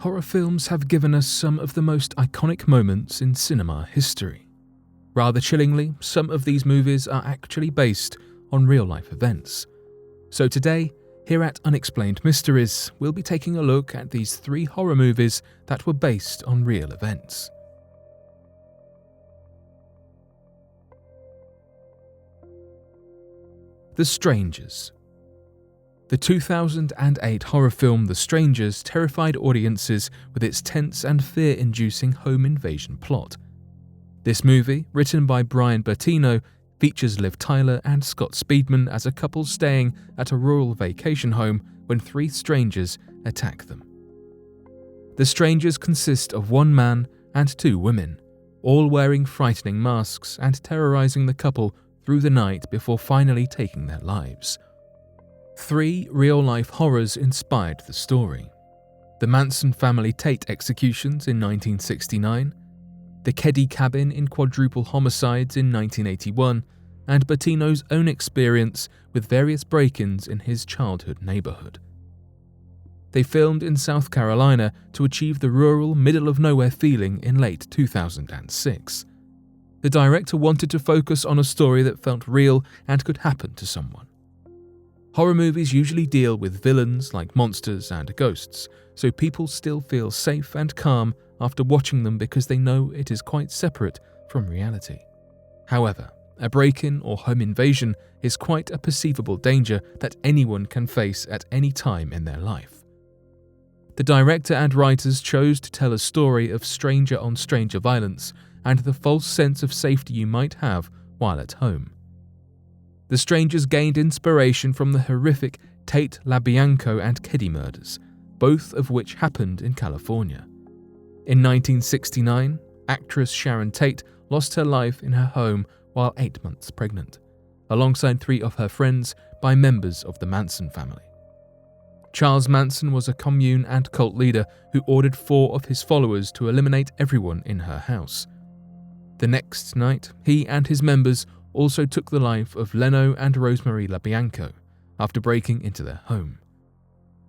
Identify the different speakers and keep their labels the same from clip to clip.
Speaker 1: Horror films have given us some of the most iconic moments in cinema history. Rather chillingly, some of these movies are actually based on real-life events. So today, here at Unexplained Mysteries, we'll be taking a look at these 3 horror movies that were based on real events. The Strangers. The 2008 horror film The Strangers terrified audiences with its tense and fear-inducing home invasion plot. This movie, written by Brian Bertino, features Liv Tyler and Scott Speedman as a couple staying at a rural vacation home when 3 strangers attack them. The strangers consist of 1 man and 2 women, all wearing frightening masks and terrorizing the couple through the night before finally taking their lives. 3 real-life horrors inspired the story: the Manson family Tate executions in 1969, the Keddie cabin in quadruple homicides in 1981, and Bertino's own experience with various break-ins in his childhood neighborhood. They filmed in South Carolina to achieve the rural, middle-of-nowhere feeling in late 2006. The director wanted to focus on a story that felt real and could happen to someone. Horror movies usually deal with villains like monsters and ghosts, so people still feel safe and calm after watching them because they know it is quite separate from reality. However, a break-in or home invasion is quite a perceivable danger that anyone can face at any time in their life. The director and writers chose to tell a story of stranger-on-stranger violence and the false sense of safety you might have while at home. The Strangers gained inspiration from the horrific Tate LaBianco and Keddie murders, both of which happened in California. In 1969, actress Sharon Tate lost her life in her home while 8 months pregnant, alongside 3 of her friends by members of the Manson family. Charles Manson was a commune and cult leader who ordered 4 of his followers to eliminate everyone in her house. The next night, he and his members also took the life of Leno and Rosemary LaBianco after breaking into their home.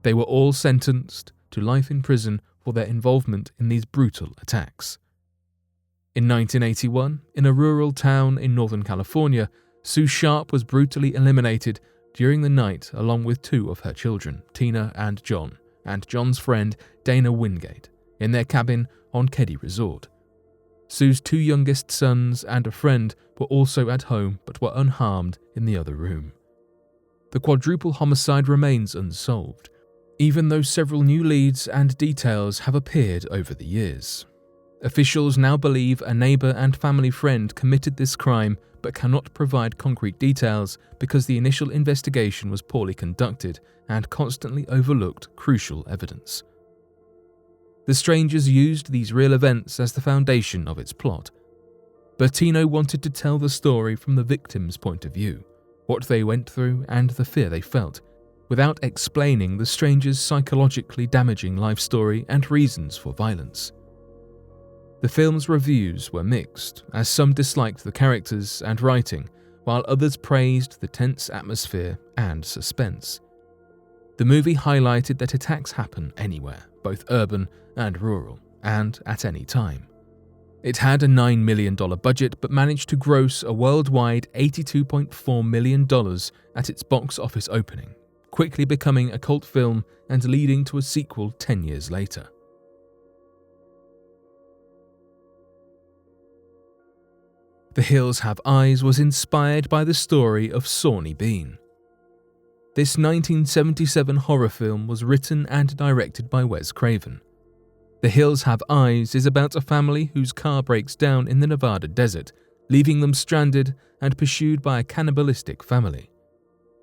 Speaker 1: They were all sentenced to life in prison for their involvement in these brutal attacks. In 1981, in a rural town in Northern California, Sue Sharp was brutally eliminated during the night along with 2 of her children, Tina and John's friend Dana Wingate, in their cabin on Keddie Resort. Sue's 2 youngest sons and a friend were also at home but were unharmed in the other room. The quadruple homicide remains unsolved, even though several new leads and details have appeared over the years. Officials now believe a neighbor and family friend committed this crime but cannot provide concrete details because the initial investigation was poorly conducted and constantly overlooked crucial evidence. The Strangers used these real events as the foundation of its plot. Bertino wanted to tell the story from the victims' point of view, what they went through and the fear they felt, without explaining the Strangers' psychologically damaging life story and reasons for violence. The film's reviews were mixed, as some disliked the characters and writing, while others praised the tense atmosphere and suspense. The movie highlighted that attacks happen anywhere, both urban and rural, and at any time. It had a $9 million budget but managed to gross a worldwide $82.4 million at its box office opening, quickly becoming a cult film and leading to a sequel 10 years later. The Hills Have Eyes was inspired by the story of Sawney Bean. This 1977 horror film was written and directed by Wes Craven. The Hills Have Eyes is about a family whose car breaks down in the Nevada desert, leaving them stranded and pursued by a cannibalistic family.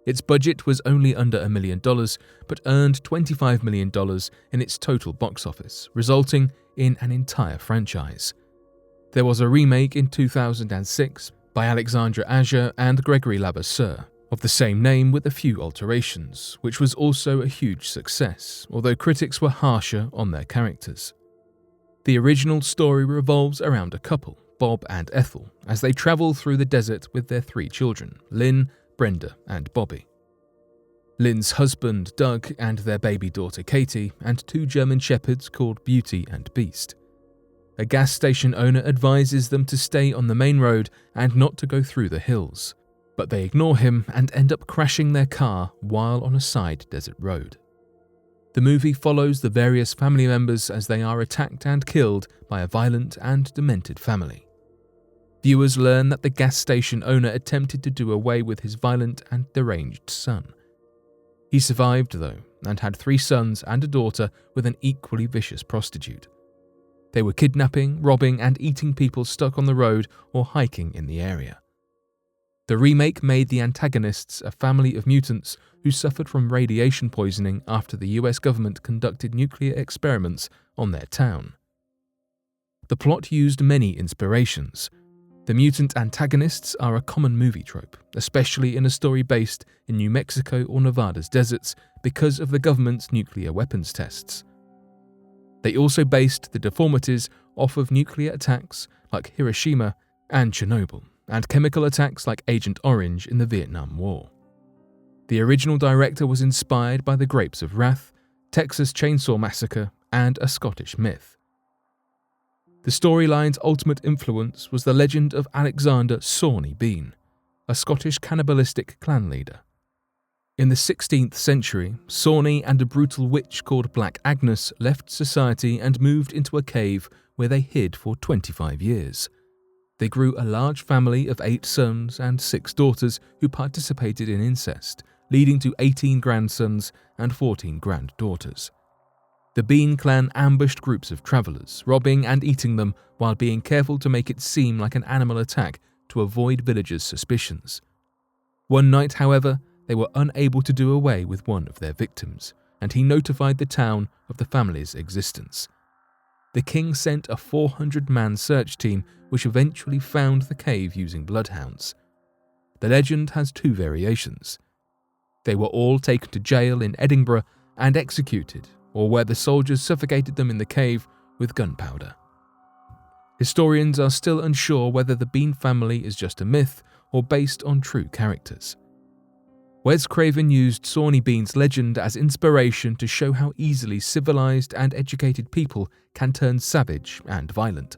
Speaker 1: Its budget was only under $1 million, but earned $25 million in its total box office, resulting in an entire franchise. There was a remake in 2006 by Alexandre Aja and Gregory Levasseur of the same name with a few alterations, which was also a huge success, although critics were harsher on their characters. The original story revolves around a couple, Bob and Ethel, as they travel through the desert with their 3 children, Lynn, Brenda, and Bobby. Lynn's husband, Doug, and their baby daughter, Katie, and 2 German shepherds called Beauty and Beast. A gas station owner advises them to stay on the main road and not to go through the hills, but they ignore him and end up crashing their car while on a side desert road. The movie follows the various family members as they are attacked and killed by a violent and demented family. Viewers learn that the gas station owner attempted to do away with his violent and deranged son. He survived, though, and had 3 sons and a daughter with an equally vicious prostitute. They were kidnapping, robbing, and eating people stuck on the road or hiking in the area. The remake made the antagonists a family of mutants who suffered from radiation poisoning after the US government conducted nuclear experiments on their town. The plot used many inspirations. The mutant antagonists are a common movie trope, especially in a story based in New Mexico or Nevada's deserts because of the government's nuclear weapons tests. They also based the deformities off of nuclear attacks like Hiroshima and Chernobyl, and chemical attacks like Agent Orange in the Vietnam War. The original director was inspired by the Grapes of Wrath, Texas Chainsaw Massacre, and a Scottish myth. The storyline's ultimate influence was the legend of Alexander Sawney Bean, a Scottish cannibalistic clan leader. In the 16th century, Sawney and a brutal witch called Black Agnes left society and moved into a cave where they hid for 25 years. They grew a large family of 8 sons and 6 daughters who participated in incest, leading to 18 grandsons and 14 granddaughters. The Bean clan ambushed groups of travellers, robbing and eating them while being careful to make it seem like an animal attack to avoid villagers' suspicions. One night, however, they were unable to do away with one of their victims, and he notified the town of the family's existence. The king sent a 400-man search team which eventually found the cave using bloodhounds. The legend has 2 variations. They were all taken to jail in Edinburgh and executed, or where the soldiers suffocated them in the cave with gunpowder. Historians are still unsure whether the Bean family is just a myth or based on true characters. Wes Craven used Sawney Bean's legend as inspiration to show how easily civilized and educated people can turn savage and violent.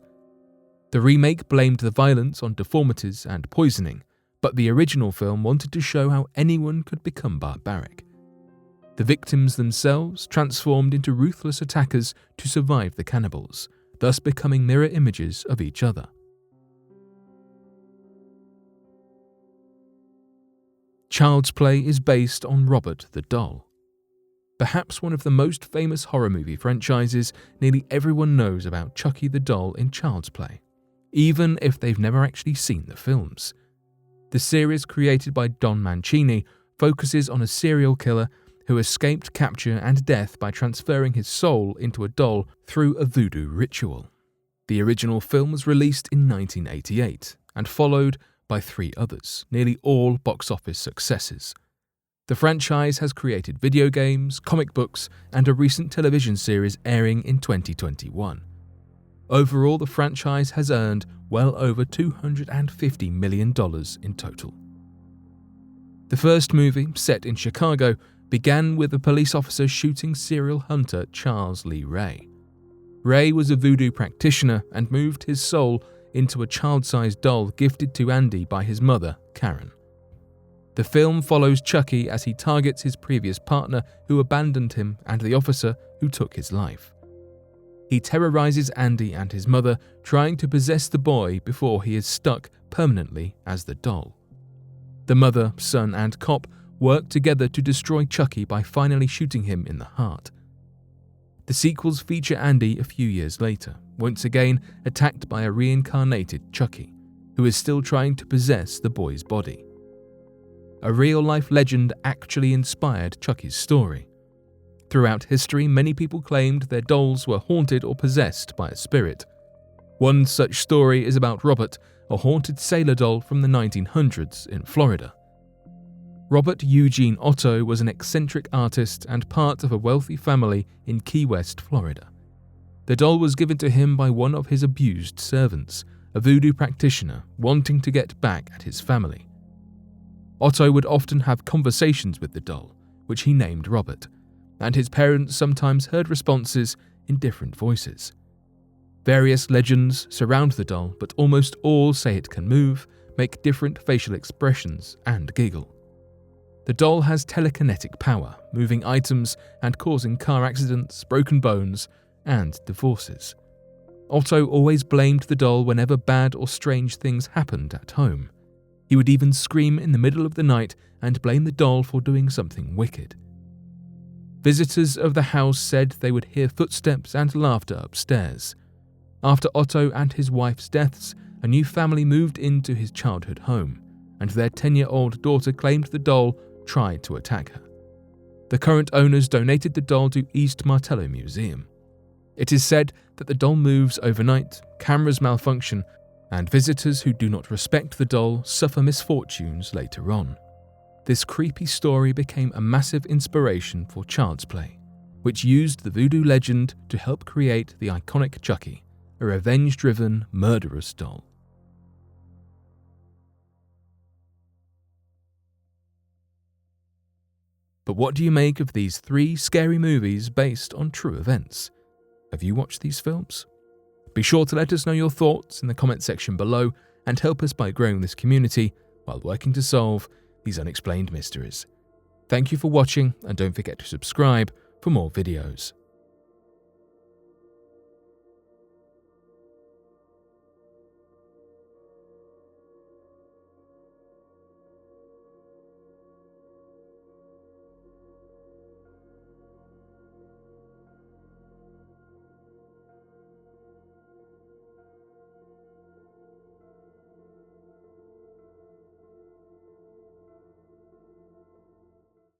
Speaker 1: The remake blamed the violence on deformities and poisoning, but the original film wanted to show how anyone could become barbaric. The victims themselves transformed into ruthless attackers to survive the cannibals, thus becoming mirror images of each other. Child's Play is based on Robert the Doll. Perhaps one of the most famous horror movie franchises, nearly everyone knows about Chucky the Doll in Child's Play, even if they've never actually seen the films. The series, created by Don Mancini, focuses on a serial killer who escaped capture and death by transferring his soul into a doll through a voodoo ritual. The original film was released in 1988 and followed by 3 others, nearly all box office successes. The franchise has created video games, comic books, and a recent television series airing in 2021. Overall, the franchise has earned well over $250 million in total. The first movie, set in Chicago, began with a police officer shooting serial hunter Charles Lee Ray. Ray was a voodoo practitioner and moved his soul into a child-sized doll gifted to Andy by his mother, Karen. The film follows Chucky as he targets his previous partner who abandoned him and the officer who took his life. He terrorizes Andy and his mother, trying to possess the boy before he is stuck permanently as the doll. The mother, son, and cop work together to destroy Chucky by finally shooting him in the heart. The sequels feature Andy a few years later, once again attacked by a reincarnated Chucky, who is still trying to possess the boy's body. A real-life legend actually inspired Chucky's story. Throughout history, many people claimed their dolls were haunted or possessed by a spirit. One such story is about Robert, a haunted sailor doll from the 1900s in Florida. Robert Eugene Otto was an eccentric artist and part of a wealthy family in Key West, Florida. The doll was given to him by one of his abused servants, a voodoo practitioner wanting to get back at his family. Otto would often have conversations with the doll, which he named Robert, and his parents sometimes heard responses in different voices. Various legends surround the doll, but almost all say it can move, make different facial expressions, and giggle. The doll has telekinetic power, moving items and causing car accidents, broken bones, and divorces. Otto always blamed the doll whenever bad or strange things happened at home. He would even scream in the middle of the night and blame the doll for doing something wicked. Visitors of the house said they would hear footsteps and laughter upstairs. After Otto and his wife's deaths, a new family moved into his childhood home, and their 10-year-old daughter claimed the doll tried to attack her. The current owners donated the doll to East Martello Museum. It is said that the doll moves overnight, cameras malfunction, and visitors who do not respect the doll suffer misfortunes later on. This creepy story became a massive inspiration for Child's Play, which used the voodoo legend to help create the iconic Chucky, a revenge-driven, murderous doll. But what do you make of these 3 scary movies based on true events? Have you watched these films? Be sure to let us know your thoughts in the comment section below and help us by growing this community while working to solve these unexplained mysteries. Thank you for watching, and don't forget to subscribe for more videos.